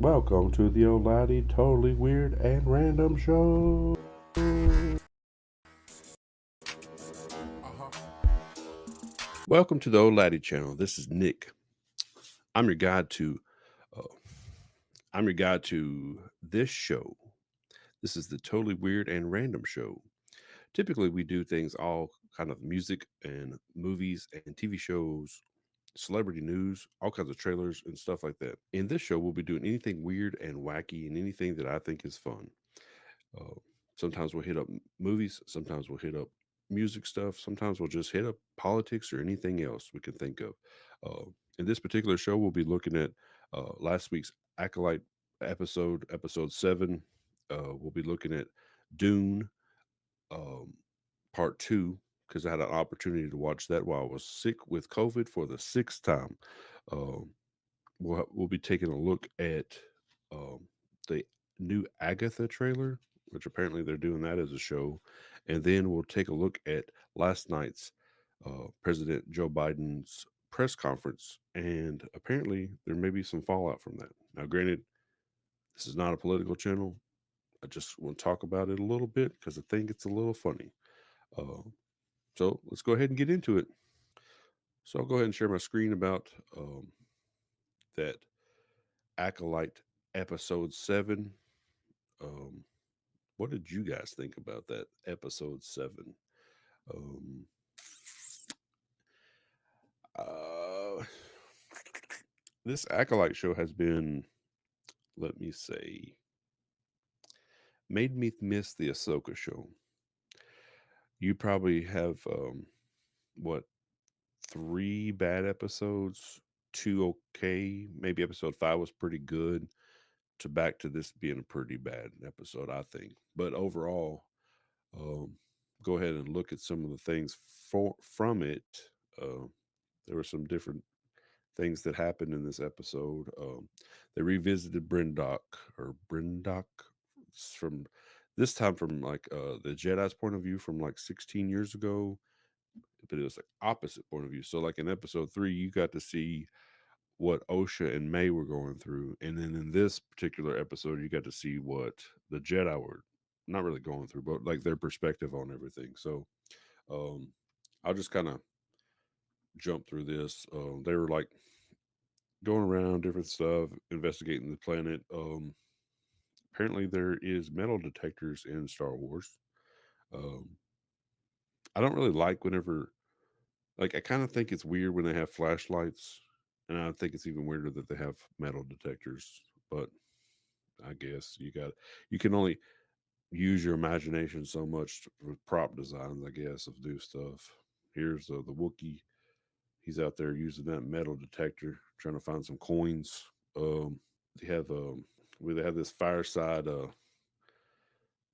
Welcome to the old Laddie Totally Weird and Random Show. Welcome to the old Laddie channel. This is Nick. I'm your guide to uh, I'm your guide to this show. This is the Totally Weird and Random Show. Typically, we do things all kind of music and movies and TV shows, celebrity news, all kinds of trailers and stuff like that. In this show, we'll be doing anything weird and wacky and anything that I think is fun. Uh, Sometimes we'll hit up movies. Sometimes we'll hit up music stuff. Sometimes we'll just hit up politics or anything else we can think of. Uh, in this particular show, we'll be looking at last week's Acolyte episode 7. We'll be looking at Dune, um, part 2, because I had an opportunity to watch that while I was sick with COVID for the sixth time. Um, we'll be taking a look at um, the new Agatha trailer, which apparently they're doing that as a show, and then we'll take a look at last night's President Joe Biden's press conference, and apparently there may be some fallout from that. Now, granted, this is not a political channel. I just want to talk about it a little bit because I think it's a little funny. Uh, so let's go ahead and get into it. So I'll go ahead and share my screen about that Acolyte episode 7. Um, what did you guys think about that episode 7? Um, uh, this Acolyte show has been, let me say, made me miss the Ahsoka show. You probably have, what, 3 bad episodes, 2 okay. Maybe episode 5 was pretty good, to back to this being a pretty bad episode, I think. But overall, um, go ahead and look at some of the things from it. Uh, there were some different things that happened in this episode. They revisited Brindock from this time from like the Jedi's point of view from like 16 years ago, but it was like opposite point of view. So like in episode 3, you got to see what Osha and May were going through, and then in this particular episode, you got to see what the Jedi were not really going through, but like their perspective on everything. So um, I'll just kind of jump through this. They were like going around different stuff, investigating the planet. Apparently, there is metal detectors in Star Wars. Um, I don't really like whenever, like, I kind of think it's weird when they have flashlights, and I think it's even weirder that they have metal detectors. But I guess you can only use your imagination so much with prop designs, I guess, of do stuff. Here's the Wookiee. He's out there using that metal detector, trying to find some coins. They have we have this fireside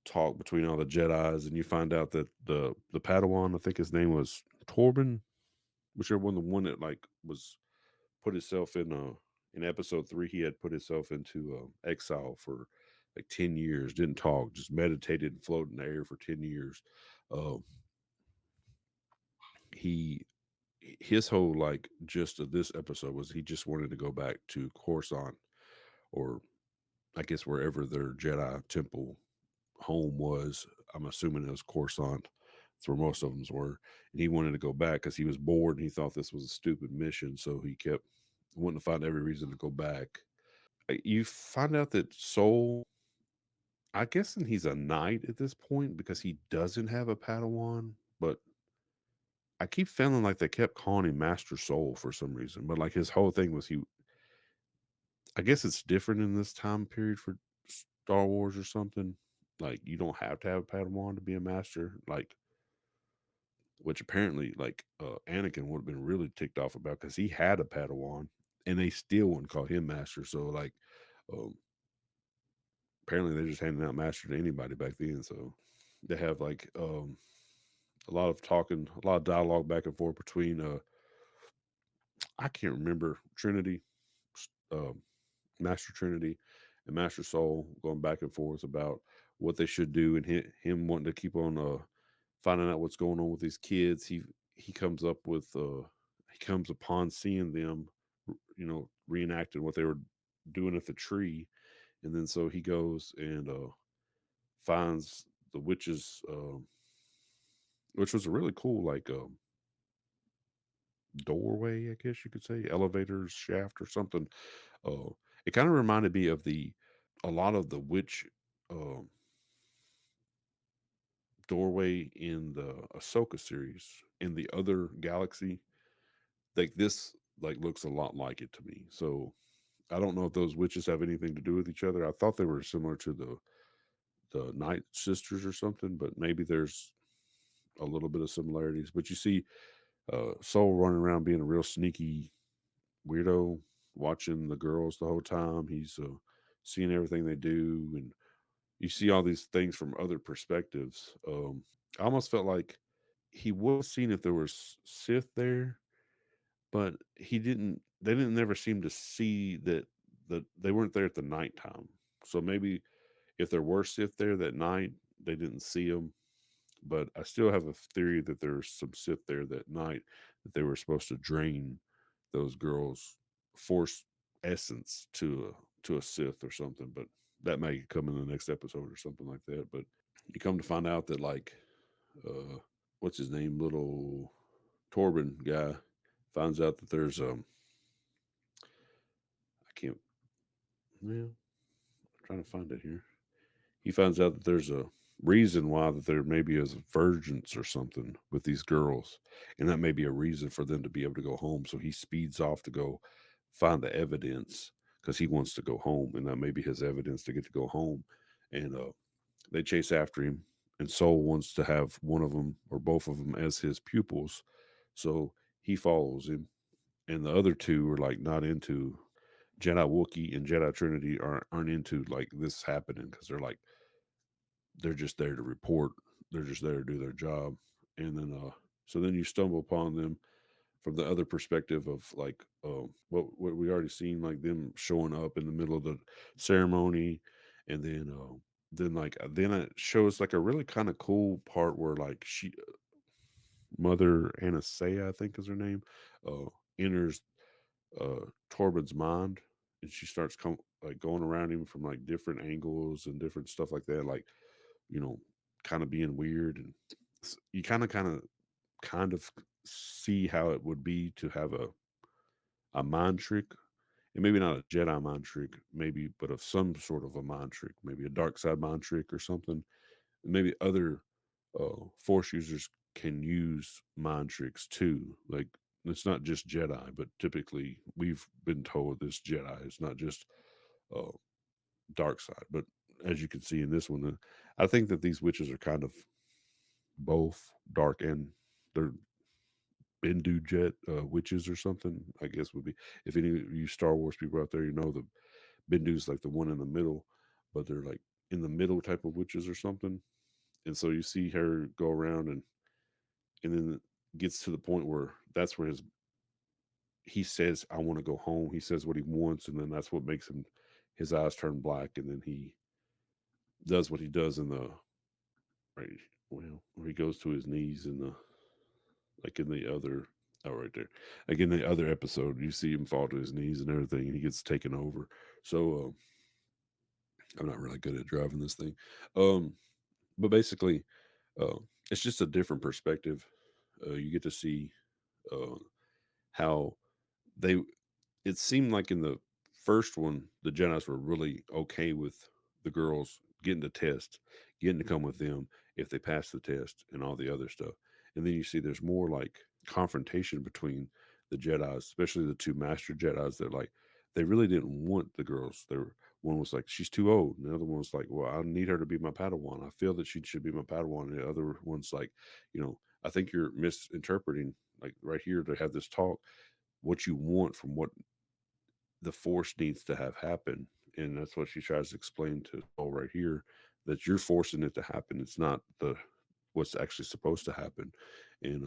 talk between all the Jedi's, and you find out that the Padawan, I think his name was Torben, whichever one, the one that like was put himself in episode 3, he had put himself into exile for like 10 years, didn't talk, just meditated and floated in the air for 10 years. Uh, he his whole like gist of this episode was he just wanted to go back to Coruscant, or I guess wherever their Jedi temple home was. I'm assuming it was Coruscant. That's where most of them were. And he wanted to go back because he was bored and he thought this was a stupid mission. So he kept wanting to find every reason to go back. You find out that Soul, I guess, and he's a knight at this point because he doesn't have a Padawan, but I keep feeling like they kept calling him Master Soul for some reason. But like his whole thing was I guess it's different in this time period for Star Wars or something. Like you don't have to have a Padawan to be a master. Like, which apparently like Anakin would have been really ticked off about because he had a Padawan and they still wouldn't call him master. So like, um, apparently they're just handing out master to anybody back then. So they have like a lot of talking, a lot of dialogue back and forth between I can't remember Trinity, um, Master Trinity, and Master Soul going back and forth about what they should do, and him wanting to keep on finding out what's going on with these kids. He comes up with he comes upon seeing them, reenacting what they were doing at the tree, And then so he goes and finds the witches, which was a really cool like doorway, I guess you could say, elevator shaft or something. Uh, it kind of reminded me of the a lot of the witch um, doorway in the Ahsoka series in the other galaxy. Like this, like looks a lot like it to me. So I don't know if those witches have anything to do with each other. I thought they were similar to the Night Sisters or something, but maybe there's a little bit of similarities. But you see, Soul running around being a real sneaky weirdo, watching the girls the whole time. He's seeing everything they do, and you see all these things from other perspectives. I almost felt like he would have seen if there was Sith there, but he didn't. They didn't never seem to see that they weren't there at the nighttime. So maybe if there were Sith there that night, they didn't see them. But I still have a theory that there's some Sith there that night that they were supposed to drain those girls' force essence to a Sith or something. But that may come in the next episode or something like that. But you come to find out that like uh, what's his name, little Torben guy, finds out that there's I can't, well, I'm trying to find it here. He finds out that there's a reason why that there maybe is virgins or something with these girls, and that may be a reason for them to be able to go home. So he speeds off to go find the evidence because he wants to go home, and that may be his evidence to get to go home. And they chase after him, and Soul wants to have one of them or both of them as his pupils, so he follows him. And the other two are like not into Jedi Wookiee and Jedi Trinity aren't into like this happening because they're just there to report. They're just there to do their job. And then so then you stumble upon them from the other perspective of like what we already seen, like them showing up in the middle of the ceremony. And then it shows like a really kind of cool part where like she Mother Anastasia, I think is her name, uh enters Torben's mind, and she starts like going around him from like different angles and different stuff like that, like you know, kind of being weird, and you kind of see how it would be to have a mind trick, and maybe not a Jedi mind trick, maybe, but of some sort of a mind trick, maybe a dark side mind trick or something. Maybe other Force users can use mind tricks too. Like it's not just Jedi, but typically we've been told this Jedi is not just uh, dark side. But as you can see in this one, I think that these witches are kind of both dark and they're Bendu jet witches or something. I guess would be, if any of you Star Wars people out there, you know the Bendu's like the one in the middle, but they're like in the middle type of witches or something. And so you see her go around and then it gets to the point where that's where he says, I want to go home. He says what he wants, and then that's what makes him his eyes turn black, and then he does what he does in the right, well, where he goes to his knees in the, like in the other, oh right there, like in the other episode, you see him fall to his knees and everything, and he gets taken over. So I'm not really good at driving this thing, um, but basically, uh, it's just a different perspective. You get to see uh, how they it seemed like in the first one, the Jedi's were really okay with the girls getting the test, getting to come with them if they pass the test and all the other stuff. And then you see there's more like confrontation between the Jedi's, especially the two Master Jedi's that like they really didn't want the girls. They were, one was like she's too old, and the other one was like, well, I need her to be my Padawan. I feel that she should be my Padawan. And the other one's like, I think you're misinterpreting. Like right here, to have this talk, what you want from what the force needs to have happen. And that's what she tries to explain to Soul right here, that you're forcing it to happen. It's not the what's actually supposed to happen. And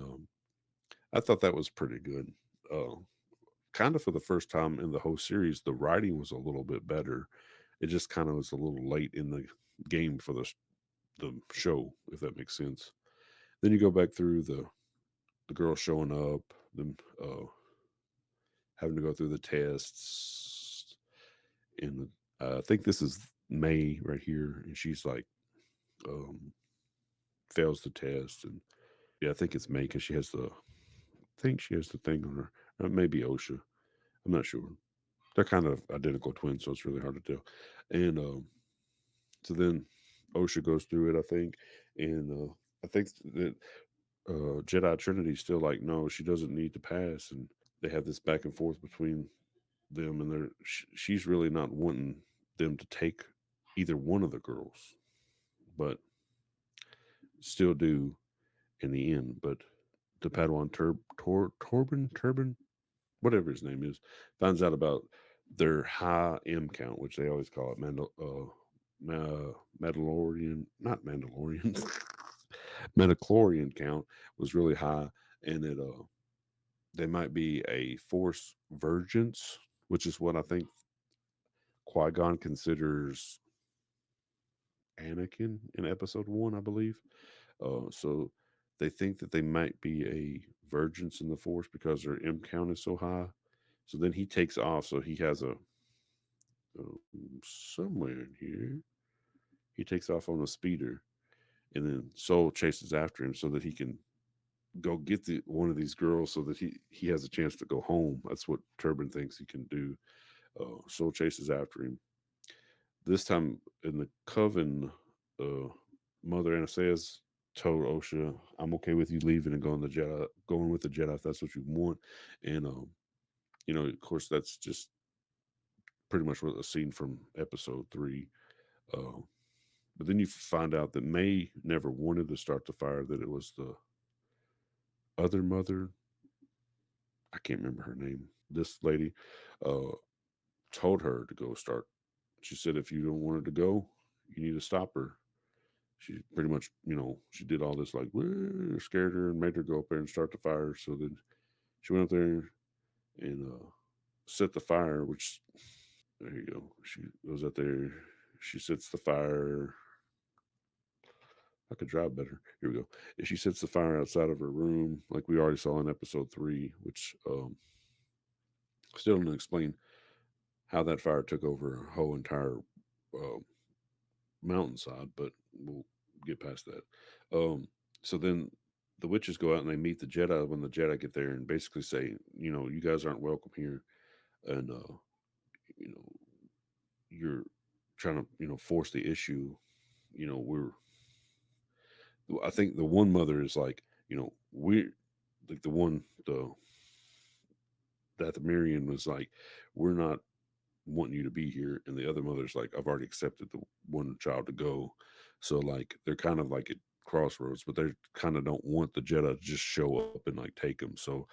I thought that was pretty good. Uh, Kind of for the first time in the whole series, the writing was a little bit better. It just kind of was a little late in the game for the show, if that makes sense. Then you go back through the girl showing up, them having to go through the tests, and I think this is May right here, and she's like um, fails the test, and yeah, I think it's May because she has the I think she has the thing on her. Maybe OSHA. I'm not sure. They're kind of identical twins, so it's really hard to tell. And so then OSHA goes through it, I think, and I think that Jedi Trinity's still like, no, she doesn't need to pass, and they have this back and forth between them, and she's really not wanting them to take either one of the girls, but still do in the end. But the Padawan Turban, whatever his name is, finds out about their high M count, which they always call it Mandalorian, not Mandalorian, Metachlorian count was really high, and it they might be a Force Virgins, which is what I think Qui Gon considers Anakin in Episode One, I believe. So they think that they might be a Virgins in the Force because their M count is so high. So then he takes off. So he has a somewhere in here. He takes off on a speeder, and then Soul chases after him so that he can go get one of these girls so that he has a chance to go home. That's what Turban thinks he can do. Soul chases after him. This time in the Coven, uh, Mother Anastasis told Osha, "I'm okay with you leaving and going with the Jedi if that's what you want." And of course, that's just pretty much what a scene from Episode 3. Uh, but then you find out that May never wanted to start the fire; that it was the other mother. I can't remember her name. This lady uh, told her to go start. She said, "If you don't want her to go, you need to stop her." She pretty much, she did all this like scared her and made her go up there and start the fire. So then she went up there and set the fire. Which there you go. She goes up there. She sets the fire. I could drive better. Here we go. And she sets the fire outside of her room, like we already saw in Episode 3, which still didn't explain how that fire took over a whole entire uh, mountainside, but we'll get past that. So then the witches go out and they meet the Jedi when the Jedi get there and basically say, you guys aren't welcome here, and you know, you're trying to, force the issue. We're. I think the one mother is like, we like the Marion was like, we're not wanting you to be here, and the other mother's like, I've already accepted the one child to go. So like they're kind of like at crossroads, but they kind of don't want the Jedi to just show up and like take them. So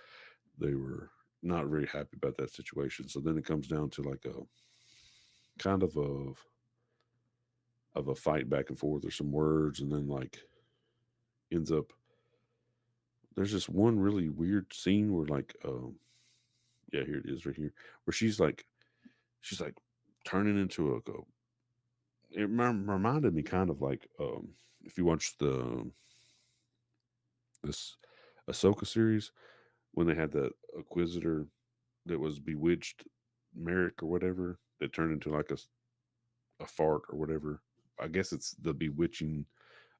they were not very happy about that situation. So then it comes down to like a kind of a fight back and forth or some words, and then like ends up there's this one really weird scene where like yeah, here it is right here, where she's like turning into a reminded me kind of like if you watch this Ahsoka series when they had that Inquisitor that was bewitched Merrick or whatever that turned into like a fart or whatever. I guess it's the bewitching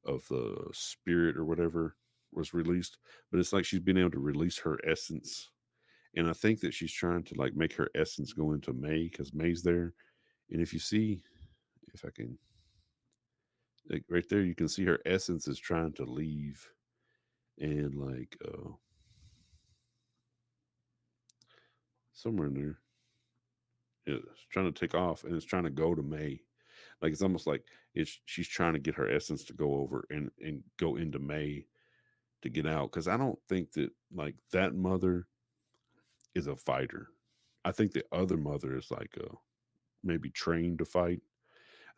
of the spirit or whatever was released, but it's like she's been able to release her essence, and I think that she's trying to like make her essence go into May because May's there. And if you see, if I can, like right there, you can see her essence is trying to leave, and like somewhere in there, it's trying to take off, and it's trying to go to May. Like it's almost like she's trying to get her essence to go over and go into May to get out. Because I don't think that like that mother is a fighter. I think the other mother is like maybe trained to fight.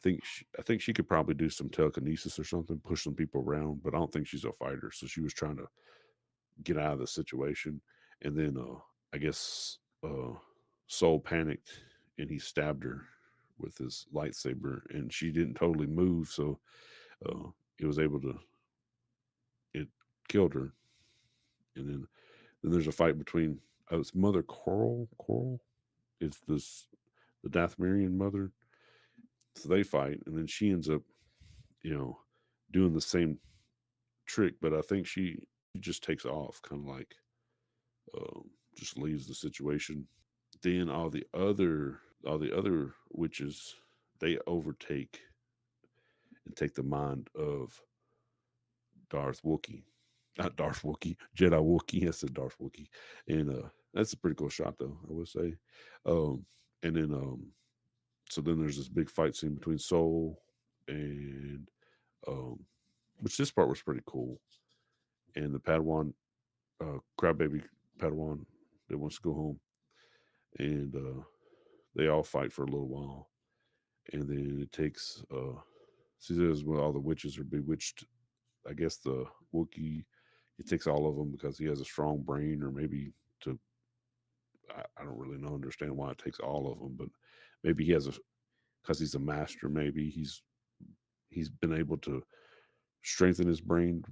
I think she could probably do some telekinesis or something, push some people around, but I don't think she's a fighter. So she was trying to get out of the situation, and then I guess Soul panicked and he stabbed her with his lightsaber, and she didn't totally move, so uh, it was able to it killed her, and then there's a fight between it's Mother Coral is this the Dathmarian mother, So they fight, and then she ends up, you know, doing the same trick, but I think she just takes off, kind of like just leaves the situation. Then all the other witches, they overtake and take the mind of Darth Wookiee. Not Darth Wookiee, Jedi Wookiee. I said Darth Wookiee. And that's a pretty cool shot though, I would say. Um and then so then there's this big fight scene between Soul and um which this part was pretty cool. And the Padawan, crybaby Padawan that wants to go home. And they all fight for a little while. And then it takes she says, well, all the witches are bewitched. I guess the Wookiee, it takes all of them because he has a strong brain, or maybe to, I don't really know, understand why it takes all of them, but maybe he has a, because he's a master, maybe he's been able to strengthen his brain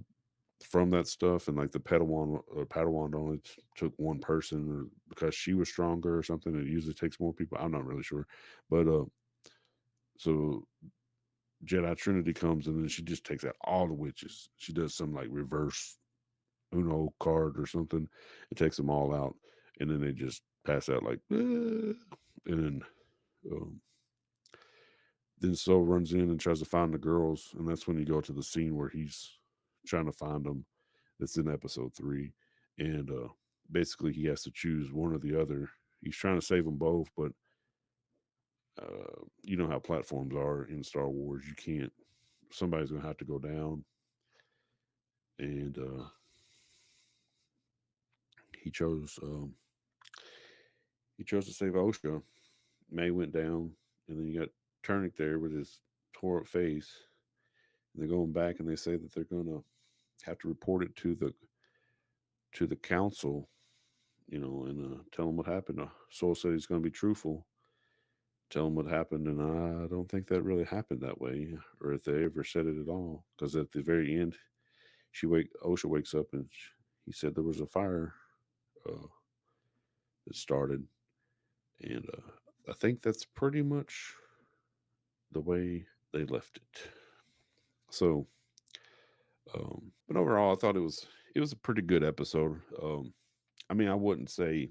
from that stuff. And like the Padawan only took one person, or because she was stronger or something. It usually takes more people. I'm not really sure, but so Jedi Trinity comes, and then she just takes out all the witches. She does some like reverse Uno card or something. It takes them all out, and then they just pass out like, "Ah," and um, then Soul runs in and tries to find the girls, and that's when you go to the scene where he's trying to find them. It's in episode 3, and basically he has to choose one or the other. He's trying to save them both, but you know how platforms are in Star Wars. You can't. Somebody's gonna have to go down, and he chose. He chose to save Osha. May went down, and then you got Turnick there with his tore up face. And they're going back, and they say that they're gonna have to report it to the council, you know, and tell them what happened. Soul said he's going to be truthful, tell them what happened, and I don't think that really happened that way, or if they ever said it at all. Because at the very end, Osha wakes up, and he said there was a fire uh, that started, and I think that's pretty much the way they left it. So, but overall, I thought it was a pretty good episode. I mean, I wouldn't say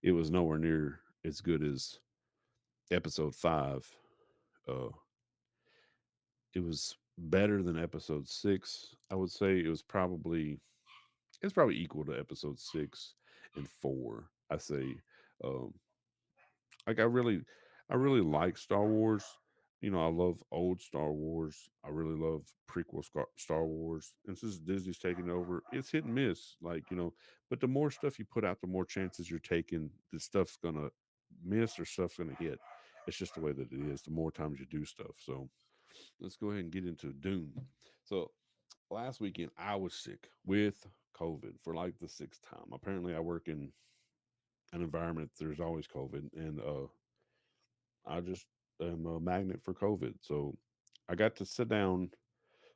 it was nowhere near as good as episode 5. Uh, it was better than episode 6. I would say it's probably equal to episode 6 and 4. I say, um, like I really like Star Wars. You know, I love old Star Wars. I really love prequel Star Wars. And since Disney's taking over, it's hit and miss. Like, but the more stuff you put out, the more chances you're taking that stuff's gonna miss or stuff's gonna hit. It's just the way that it is. The more times you do stuff. So let's go ahead and get into Dune. So last weekend I was sick with COVID for like the 6th time. Apparently, I work in an environment there's always COVID, and I just am a magnet for COVID. So I got to sit down,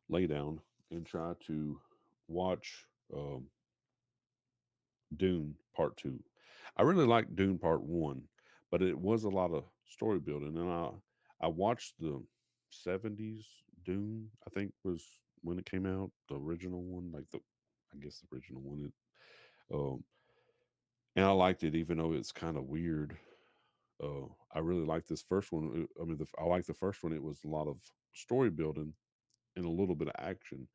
lay down, and try to watch Dune Part 2. I really liked Dune Part 1, but it was a lot of story building. And I watched the 70s Dune, I think was when it came out, the original one, like I guess the original one. Um, and I liked it, even though it's kind of weird. I really liked this first one. I mean, I liked the first one. It was a lot of story building and a little bit of action.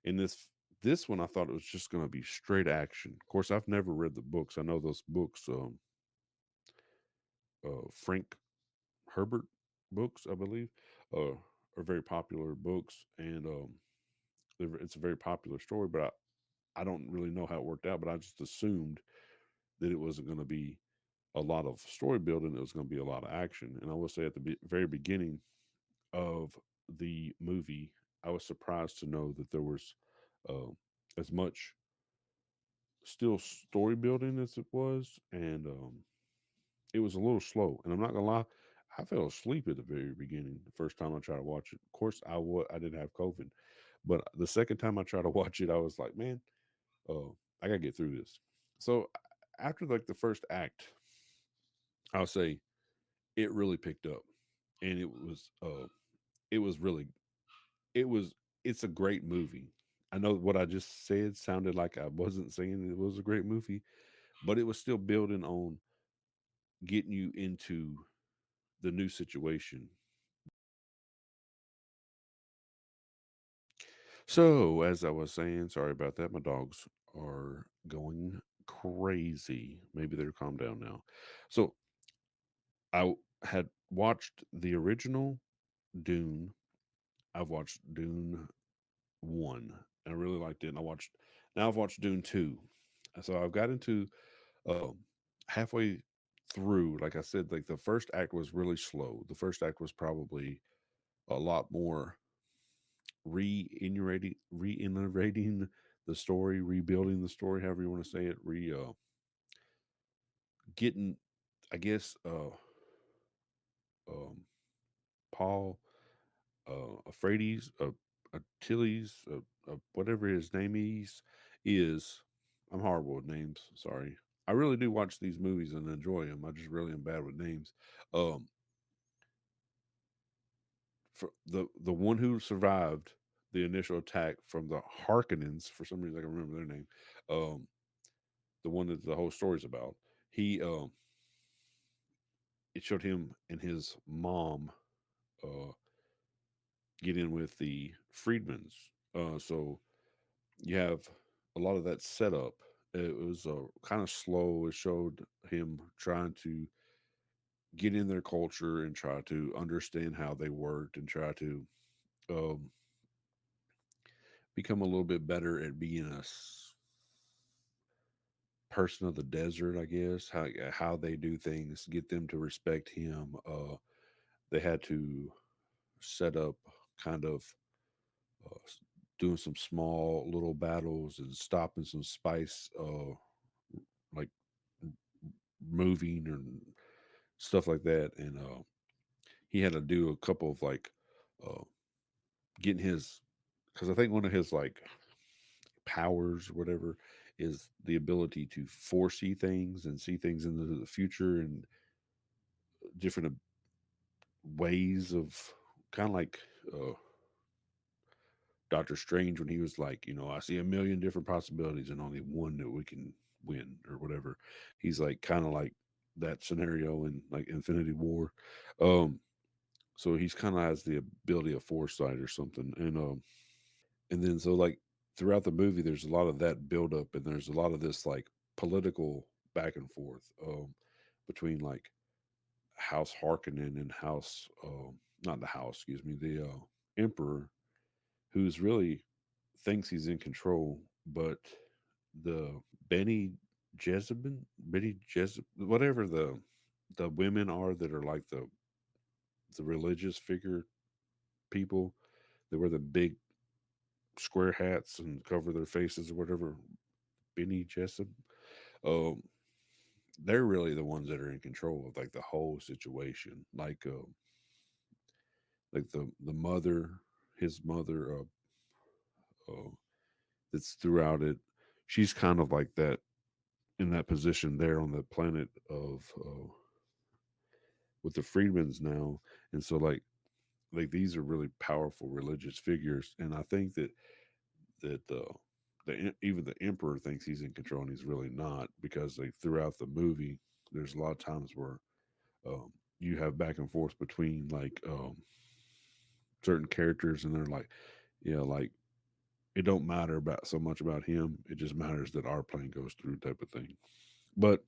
And this one, I thought it was just going to be straight action. Of course, I've never read the books. I know those books, Frank Herbert books, I believe, are very popular books, and it's a very popular story. But I don't really know how it worked out. But I just assumed that it wasn't going to be a lot of story building. It was going to be a lot of action. And I will say at the very beginning of the movie, I was surprised to know that there was uh, as much still story building as it was, and it was a little slow. And I'm not gonna lie, I fell asleep at the very beginning. The first time I tried to watch it, of course, I didn't have COVID, but the second time I tried to watch it, I was like, man, I gotta get through this. So after like the first act, I'll say it really picked up. and it was really it was it's a great movie. I know what I just said sounded like I wasn't saying it was a great movie, but it was still building on getting you into the new situation. So, as I was saying, sorry about that. My dogs are going crazy. Maybe they're calmed down now. So, had watched the original Dune. I've watched Dune 1, and I really liked it. And now I've watched Dune 2. So, I've got into um, halfway through. Like I said, like the first act was really slow. The first act was probably a lot more reiterating the story, rebuilding the story, however you want to say it, getting, I guess, um, Paul, Atreides, Achilles, whatever his name is. I'm horrible with names. Sorry. I really do watch these movies and enjoy them. I just really am bad with names. Um, for the one who survived the initial attack from the Harkonnens, for some reason I can remember their name. Um, the one that the whole story's about. He it showed him and his mom uh get in with the Freedmans. So you have a lot of that setup. It was kind of slow. It showed him trying to get in their culture and try to understand how they worked and try to um, become a little bit better at being person of the desert, I guess. How they do things, get them to respect him. They had to set up kind of doing some small little battles and stopping some spice, like moving and stuff like that. And he had to do a couple of like uh, getting his, because I think one of his like powers or whatever is the ability to foresee things and see things into the future and different ways of kind of like uh, Doctor Strange when he was like, I see a million different possibilities and only one that we can win or whatever. He's like kind of like that scenario in like Infinity War. Um, so he's kind of has the ability of foresight or something. And then so like throughout the movie, there's a lot of that build up and there's a lot of this like political back and forth between like House Harkonnen and House, not the House, excuse me, the Emperor, who's really thinks he's in control, but the Benny Benny Jezebin, whatever the women are that are like the religious figure people, they wear the big square hats and cover their faces or whatever. Benny Jessup, um, they're really the ones that are in control of like the whole situation. Like the mother, his mother, that's throughout it. She's kind of like that in that position there on the planet of with the Freedmans now, and so like these are really powerful religious figures, and I think that even the emperor thinks he's in control, and he's really not because like throughout the movie, there's a lot of times where um, you have back and forth between like certain characters, and they're like, yeah, like it don't matter about so much about him. It just matters that our plane goes through, type of thing. But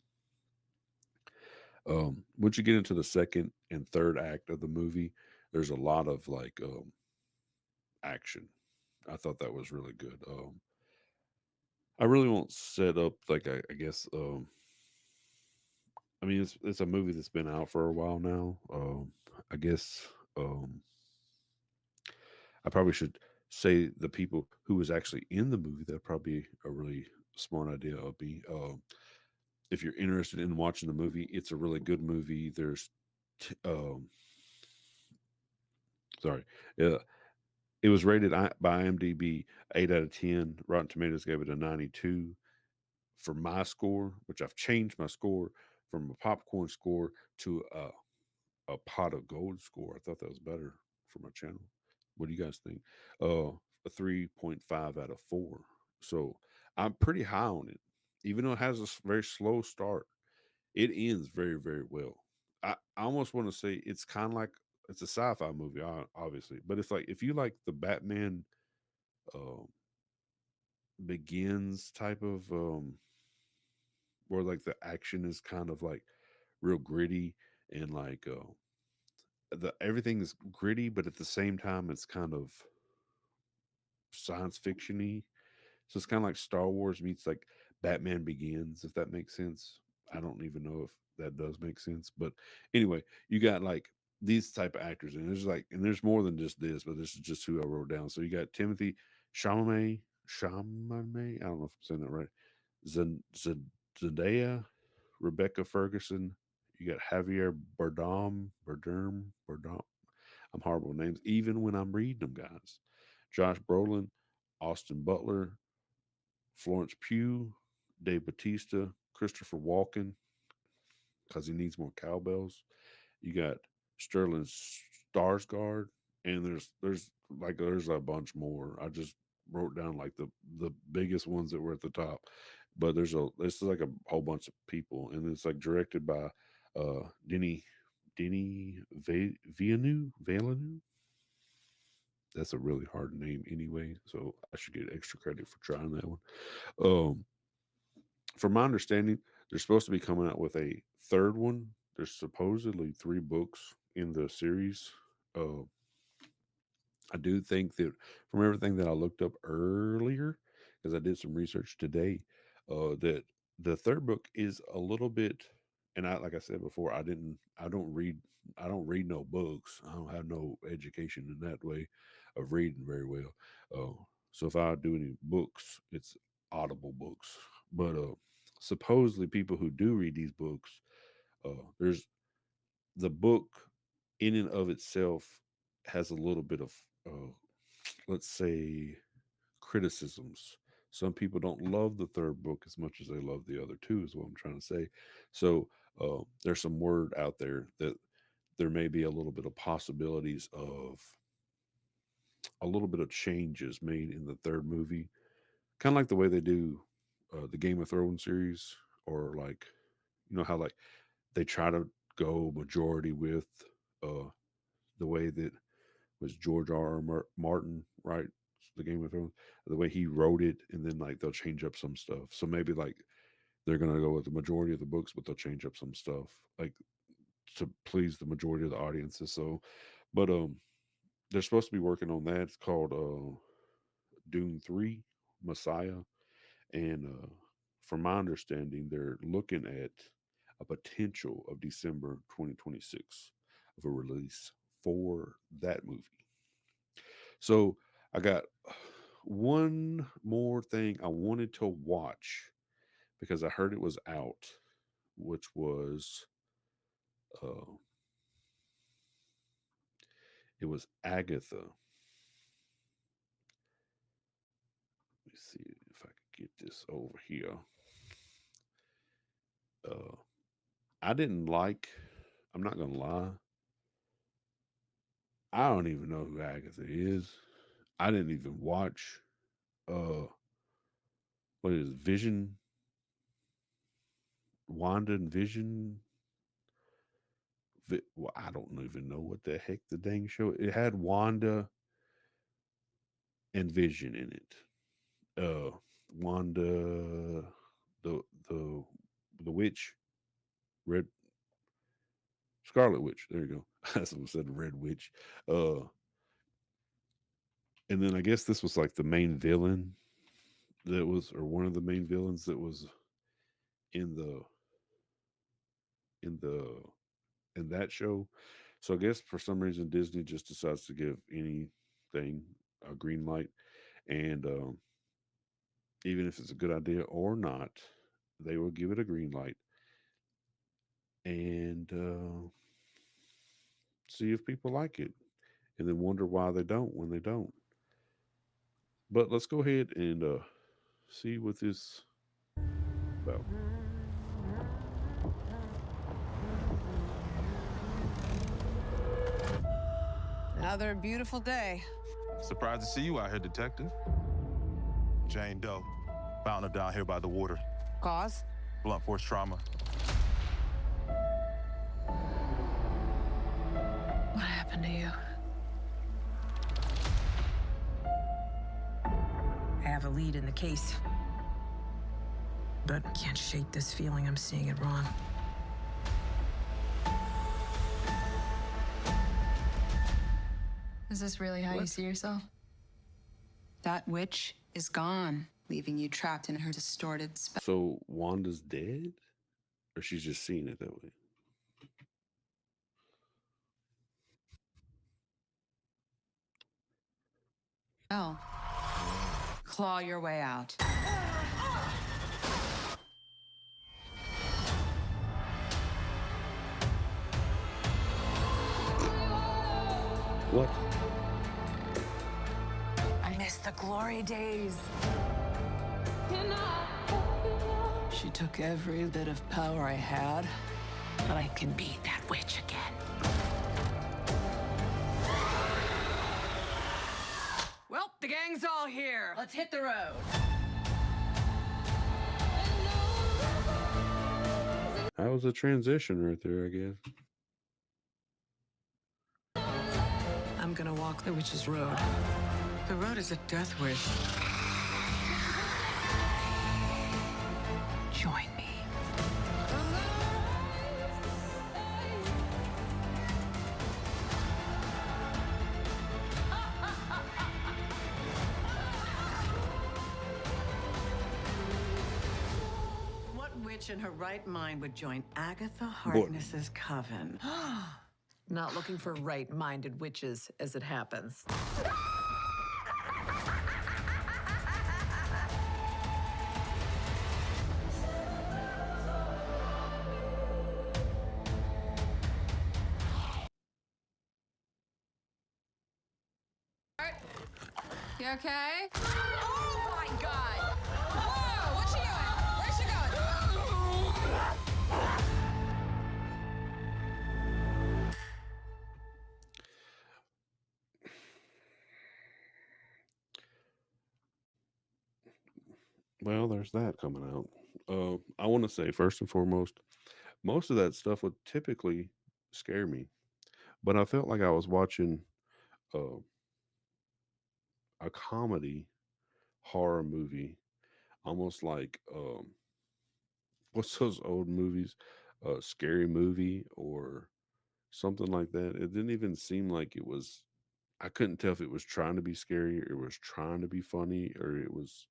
once you get into the second and third act of the movie, there's a lot of like action. I thought that was really good. I really won't set up like I guess I mean it's a movie that's been out for a while now. I guess I probably should say the people who was actually in the movie. That probably a really smart idea of me. If you're interested in watching the movie, it's a really good movie. Sorry, uh, it was rated by IMDb 8 out of 10. Rotten Tomatoes gave it a 92 for my score, which I've changed my score from a popcorn score to a a pot of gold score. I thought that was better for my channel. What do you guys think? A 3.5 out of 4. So I'm pretty high on it. Even though it has a very slow start, it ends very, very well. I almost want to say it's kind of like it's a sci-fi movie, obviously, but it's like if you like the Batman uh, Begins type of where like the action is kind of like real gritty and like the everything is gritty, but at the same time it's kind of science fictiony. So it's kind of like Star Wars meets like Batman Begins, if that makes sense. I don't even know if that does make sense, but anyway, you got like these type of actors, and there's like, and there's more than just this, but this is just who I wrote down. So you got Timothy Chalamet. I don't know if I'm saying that right. Zendaya, Rebecca Ferguson. You got Javier Bardem. I'm horrible with names, even when I'm reading them, guys. Josh Brolin, Austin Butler, Florence Pugh, Dave Batista, Christopher Walken, because he needs more cowbells. You got Sterling Skarsgård, and there's a bunch more. I just wrote down like the biggest ones that were at the top, but there's like a whole bunch of people, and it's like directed by Denny Villeneuve. That's a really hard name anyway, so I should get extra credit for trying that one. Um, from my understanding, they're supposed to be coming out with a third one. There's supposedly 3 books in the series. Uh, I do think that from everything that I looked up earlier, because I did some research today, that the third book is a little bit, and I like I said before, I don't read no books. I don't have no education in that way of reading very well. So if I do any books, it's audible books. But supposedly people who do read these books, there's the book in and of itself has a little bit of let's say criticisms. Some people don't love the third book as much as they love the other two, is what I'm trying to say. So there's some word out there that there may be a little bit of possibilities of a little bit of changes made in the third movie, kind of like the way they do the Game of Thrones series, or like how like they try to go majority with uh, the way that was George Martin, right? The Game of Thrones, the way he wrote it, and then like they'll change up some stuff. So maybe like they're gonna go with the majority of the books, but they'll change up some stuff, like to please the majority of the audiences. So, but they're supposed to be working on that. It's called Dune 3 Messiah, and from my understanding, they're looking at a potential of December 2026 of a release for that movie. So I got one more thing I wanted to watch because I heard it was out, which was uh, it was Agatha. Let me see if I can get this over here. Uh, I didn't like. I'm not gonna lie. I don't even know who Agatha is. I didn't even watch. Uh, what is Vision? Wanda and Vision. Well, I don't even know what the heck the dang show. It had Wanda and Vision in it. Uh, Wanda, the the the witch, red Scarlet Witch. There you go. That's what I said. Red Witch. Uh, and then I guess this was like the main villain that was, or one of the main villains that was in the in the in that show. So I guess for some reason Disney just decides to give anything a green light, and even if it's a good idea or not, they will give it a green light and see if people like it, and then wonder why they don't when they don't. But let's go ahead and see what this about. Another beautiful day. Surprised to see you out here, detective. Jane Doe. Found her down here by the water. Cause? Blunt force trauma. What happened to you? I have a lead in the case, but can't shake this feeling I'm seeing it wrong. Is this really how you see yourself? That witch is gone, leaving you trapped in her distorted spell. So Wanda's dead? Or she's just seeing it that way? Claw your way out. What? I miss the glory days. She took every bit of power I had, but I can beat that witch again. Well, the gang's all here. Let's hit the road. That was a transition right there, I guess. I'm gonna walk the witch's road. The road is a death wish. Join me. What witch in her right mind would join Agatha Harkness's coven? Not looking for right-minded witches, as it happens. You okay? Oh my God! Whoa! What's she doing? Where's she going? Well, there's that coming out. I want to say, first and foremost, most of that stuff would typically scare me. But I felt like I was watching uh, a comedy horror movie, almost like what's those old movies, Scary Movie or something like that. It didn't even seem like it was. I couldn't tell if it was trying to be scary, or it was trying to be funny, or it was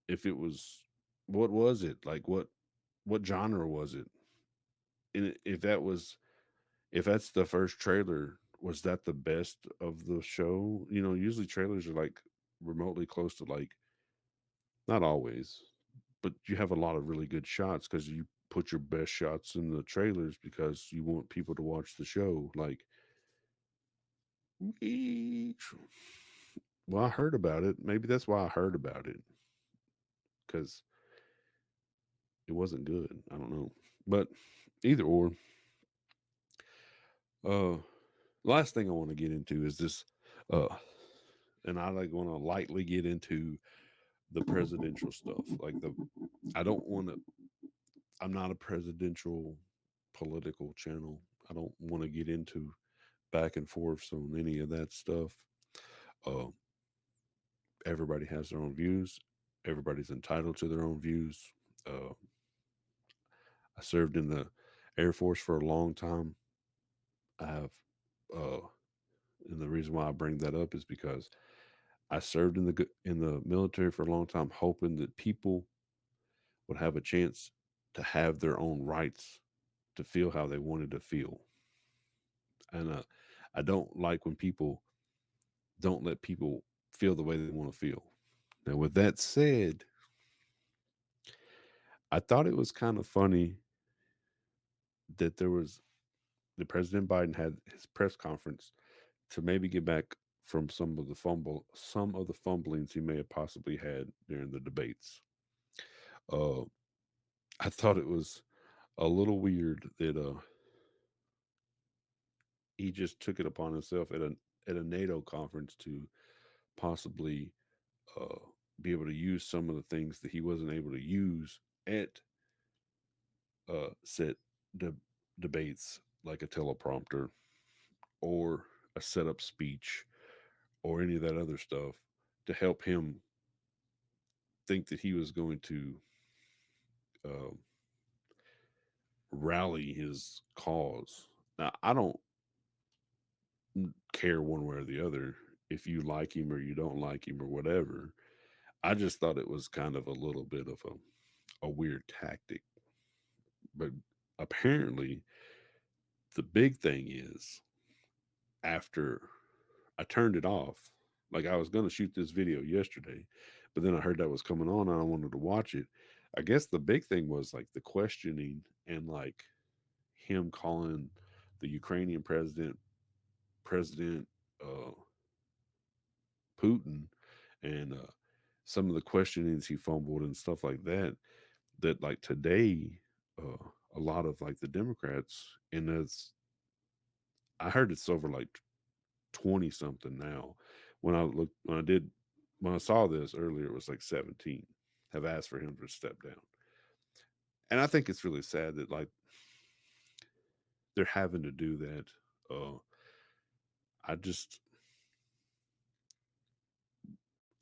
if it was what was it like what genre was it? And if that was if that's the first trailer, was that the best of the show? You know, usually trailers are like remotely close to like not always, but you have a lot of really good shots because you put your best shots in the trailers because you want people to watch the show. Like, "Eesh." Well, I heard about it. Maybe that's why I heard about it because it wasn't good. I don't know, but either or. Uh, last thing I want to get into is this. Uh, and I like want to lightly get into the presidential stuff. Like the, I don't want to. I'm not a presidential political channel. I don't want to get into back and forths on any of that stuff. Uh, everybody has their own views. Everybody's entitled to their own views. Uh, I served in the Air Force for a long time. I have, uh, and the reason why I bring that up is because I served in the military for a long time, hoping that people would have a chance to have their own rights to feel how they wanted to feel. And I don't like when people don't let people feel the way they want to feel. Now, with that said, I thought it was kind of funny that there was the President Biden had his press conference to maybe get back from some of the fumblings he may have possibly had during the debates. Uh, I thought it was a little weird that he just took it upon himself at a NATO conference to possibly uh, be able to use some of the things that he wasn't able to use at set de- debates, like a teleprompter or a setup speech or any of that other stuff, to help him think that he was going to uh, rally his cause. Now, I don't care one way or the other if you like him or you don't like him or whatever. I just thought it was kind of a little bit of a weird tactic. But apparently, the big thing is after I turned it off, like I was going to shoot this video yesterday, but then I heard that was coming on and I wanted to watch it. I guess the big thing was like the questioning and like him calling the Ukrainian President uh, Putin, and some of the questionings he fumbled and stuff like that. That like today, a lot of like the Democrats, and that's I heard it's over like 20 something now. When I saw this earlier, it was like 17 have asked for him to step down, and I think it's really sad that like they're having to do that. I just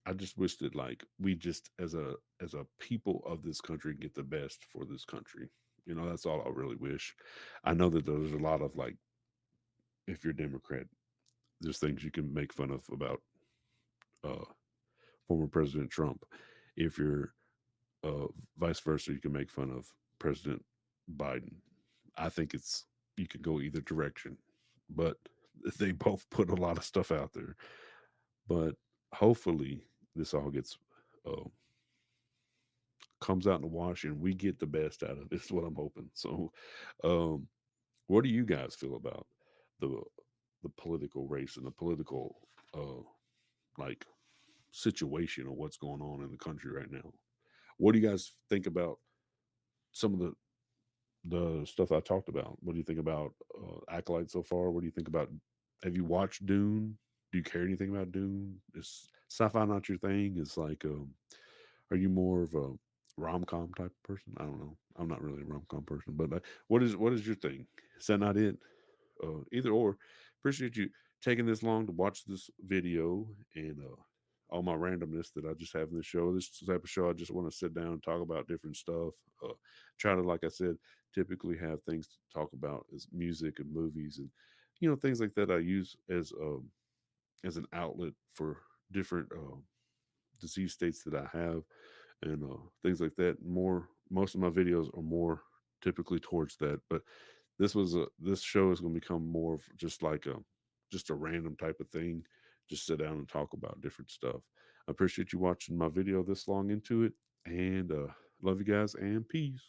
I just wish that like we just as a people of this country get the best for this country. You know, that's all I really wish. I know that there's a lot of like if you're Democrat, there's things you can make fun of about uh former President Trump. If you're uh vice versa, you can make fun of President Biden. I think it's you can go either direction. But they both put a lot of stuff out there. But hopefully this all gets uh, comes out in the wash and we get the best out of it. Is what I'm hoping. So, um, what do you guys feel about the the political race and the political uh, like situation of what's going on in the country right now? What do you guys think about some of the stuff I talked about? What do you think about Acolyte so far? What do you think about? Have you watched Dune? Do you care anything about Dune? Is sci-fi not your thing? It's like are you more of a rom com type of person? I don't know. I'm not really a rom com person, but what is your thing? Is that not it? Either or. Appreciate you taking this long to watch this video and all my randomness that I just have in the show. This type of show, I just want to sit down and talk about different stuff. Try to, like I said, typically have things to talk about as music and movies and things like that. I use as an outlet for different disease states that I have and things like that. Most of my videos are more typically towards that, but this show is going to become more of just like a random type of thing. Just sit down and talk about different stuff. I appreciate you watching my video this long into it, and love you guys and peace.